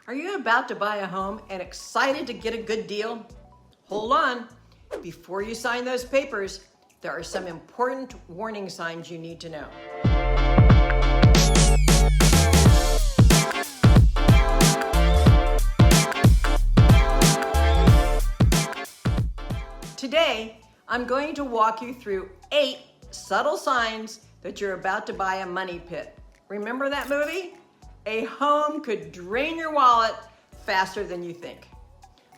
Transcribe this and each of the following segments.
Are you about to buy a home and excited to get a good deal? Hold on. Before you sign those papers, there are some important warning signs you need to know. Today, I'm going to walk you through 8 subtle signs that you're about to buy a money pit. Remember that movie? A home could drain your wallet faster than you think.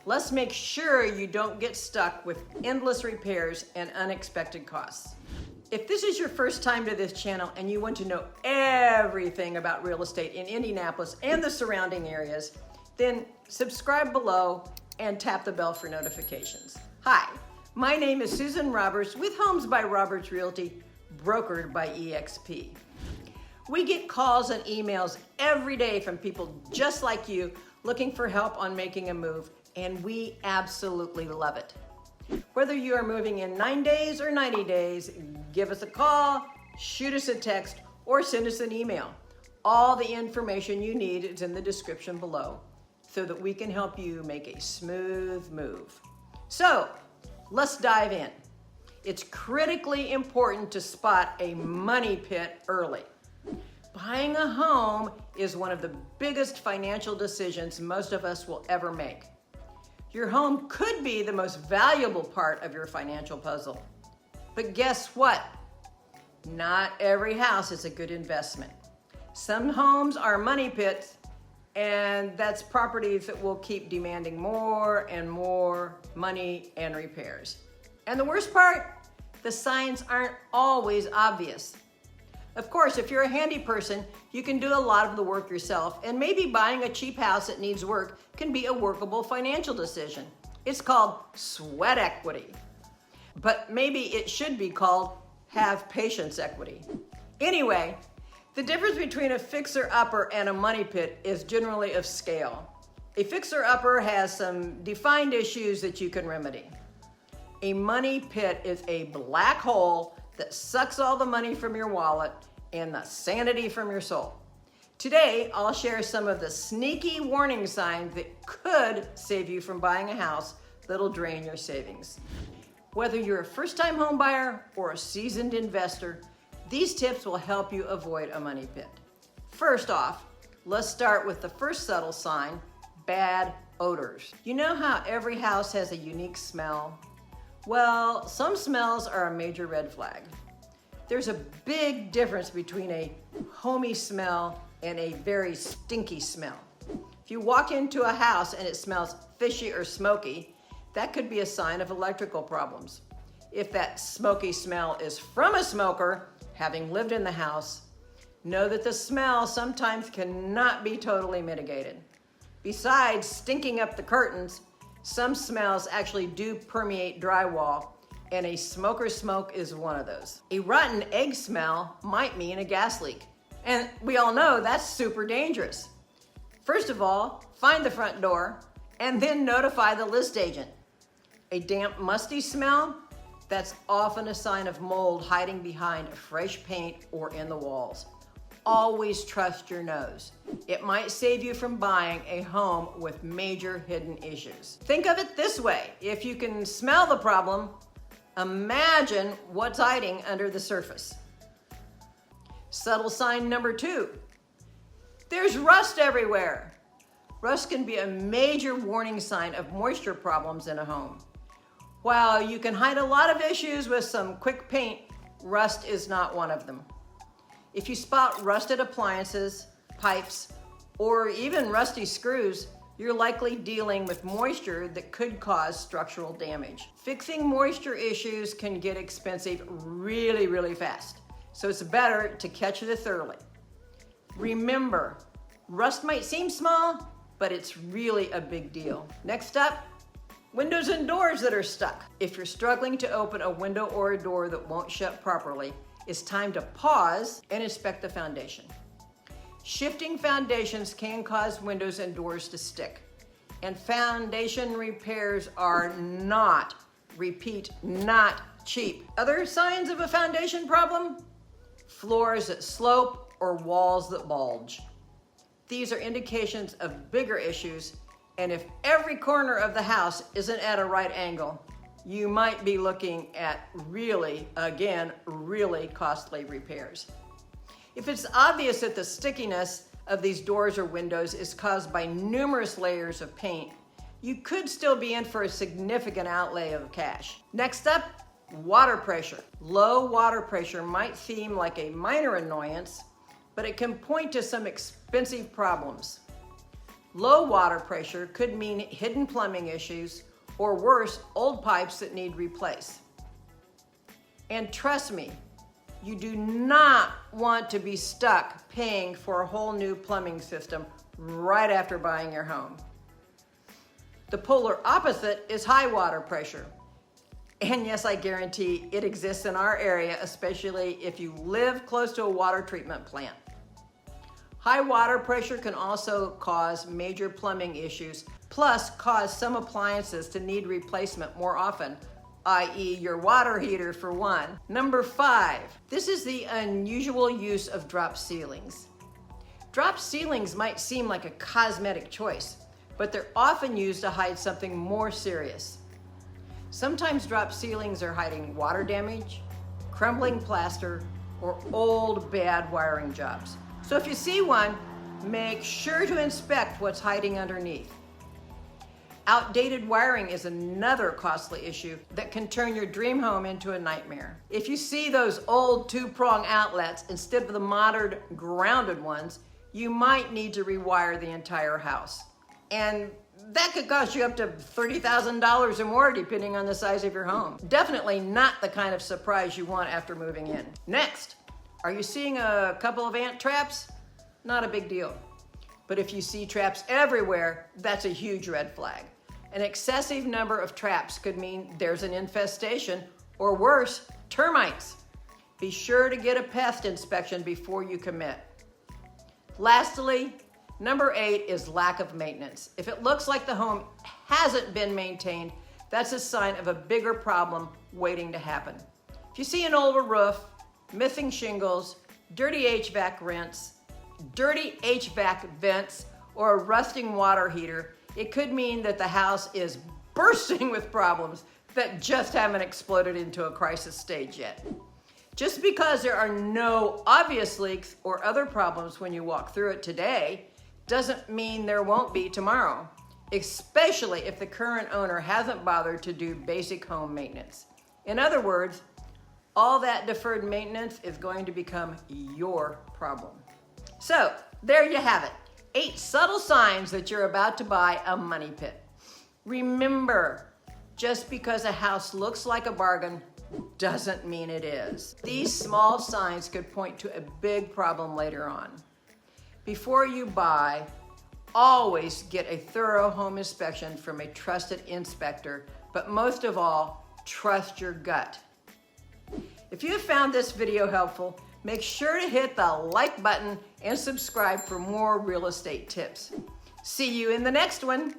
Let's make sure you don't get stuck with endless repairs and unexpected costs. If this is your first time to this channel and you want to know everything about real estate in Indianapolis and the surrounding areas, then subscribe below and tap the bell for notifications. Hi, my name is Susan Roberts with Homes by Roberts Realty, brokered by EXP. We get calls and emails every day from people just like you looking for help on making a move, and we absolutely love it. Whether you are moving in 9 days or 90 days, give us a call, shoot us a text, or send us an email. All the information you need is in the description below so that we can help you make a smooth move. So, let's dive in. It's critically important to spot a money pit early. Buying a home is one of the biggest financial decisions most of us will ever make. Your home could be the most valuable part of your financial puzzle. But guess what? Not every house is a good investment. Some homes are money pits, and that's properties that will keep demanding more and more money and repairs. And the worst part, the signs aren't always obvious. Of course, if you're a handy person, you can do a lot of the work yourself, and maybe buying a cheap house that needs work can be a workable financial decision. It's called sweat equity. But maybe it should be called have patience equity. Anyway, the difference between a fixer-upper and a money pit is generally of scale. A fixer-upper has some defined issues that you can remedy. A money pit is a black hole that sucks all the money from your wallet and the sanity from your soul. Today, I'll share some of the sneaky warning signs that could save you from buying a house that'll drain your savings. Whether you're a first-time home buyer or a seasoned investor, these tips will help you avoid a money pit. First off, let's start with the first subtle sign, bad odors. You know how every house has a unique smell? Well, some smells are a major red flag. There's a big difference between a homey smell and a very stinky smell. If you walk into a house and it smells fishy or smoky, that could be a sign of electrical problems. If that smoky smell is from a smoker, having lived in the house, know that the smell sometimes cannot be totally mitigated. Besides stinking up the curtains, some smells actually do permeate drywall, and a smoker's smoke is one of those. A rotten egg smell might mean a gas leak, and we all know that's super dangerous. First of all, find the front door, and then notify the list agent. A damp, musty smell, that's often a sign of mold hiding behind fresh paint or in the walls. Always trust your nose. It might save you from buying a home with major hidden issues. Think of it this way. If you can smell the problem, imagine what's hiding under the surface. Subtle sign number 2. There's rust everywhere. Rust can be a major warning sign of moisture problems in a home. While you can hide a lot of issues with some quick paint, rust is not one of them. If you spot rusted appliances, pipes, or even rusty screws, you're likely dealing with moisture that could cause structural damage. Fixing moisture issues can get expensive really fast, so it's better to catch this early. Remember, rust might seem small, but it's really a big deal. Next up, windows and doors that are stuck. If you're struggling to open a window or a door that won't shut properly, it's time to pause and inspect the foundation. Shifting foundations can cause windows and doors to stick, and foundation repairs are not, repeat, not cheap. Other signs of a foundation problem? Floors that slope or walls that bulge. These are indications of bigger issues, and if every corner of the house isn't at a right angle, you might be looking at really costly repairs. If it's obvious that the stickiness of these doors or windows is caused by numerous layers of paint, you could still be in for a significant outlay of cash. Next up, water pressure. Low water pressure might seem like a minor annoyance, but it can point to some expensive problems. Low water pressure could mean hidden plumbing issues, or worse, old pipes that need replaced. And trust me, you do not want to be stuck paying for a whole new plumbing system right after buying your home. The polar opposite is high water pressure. And yes, I guarantee it exists in our area, especially if you live close to a water treatment plant. High water pressure can also cause major plumbing issues, plus cause some appliances to need replacement more often, i.e. your water heater for one. Number 5, this is the unusual use of drop ceilings. Drop ceilings might seem like a cosmetic choice, but they're often used to hide something more serious. Sometimes drop ceilings are hiding water damage, crumbling plaster, or old bad wiring jobs. So if you see one, make sure to inspect what's hiding underneath. Outdated wiring is another costly issue that can turn your dream home into a nightmare. If you see those old 2-prong outlets instead of the modern grounded ones, you might need to rewire the entire house. And that could cost you up to $30,000 or more depending on the size of your home. Definitely not the kind of surprise you want after moving in. Next, are you seeing a couple of ant traps? Not a big deal. But if you see traps everywhere, that's a huge red flag. An excessive number of traps could mean there's an infestation, or worse, termites. Be sure to get a pest inspection before you commit. Lastly, number 8 is lack of maintenance. If it looks like the home hasn't been maintained, that's a sign of a bigger problem waiting to happen. If you see an older roof, missing shingles, dirty HVAC vents, or a rusting water heater, it could mean that the house is bursting with problems that just haven't exploded into a crisis stage yet. Just because there are no obvious leaks or other problems when you walk through it today doesn't mean there won't be tomorrow, especially if the current owner hasn't bothered to do basic home maintenance. In other words, all that deferred maintenance is going to become your problem. So there you have it, 8 subtle signs that you're about to buy a money pit. Remember, just because a house looks like a bargain doesn't mean it is. These small signs could point to a big problem later on. Before you buy, always get a thorough home inspection from a trusted inspector, but most of all, trust your gut. If you have found this video helpful, make sure to hit the like button and subscribe for more real estate tips. See you in the next one.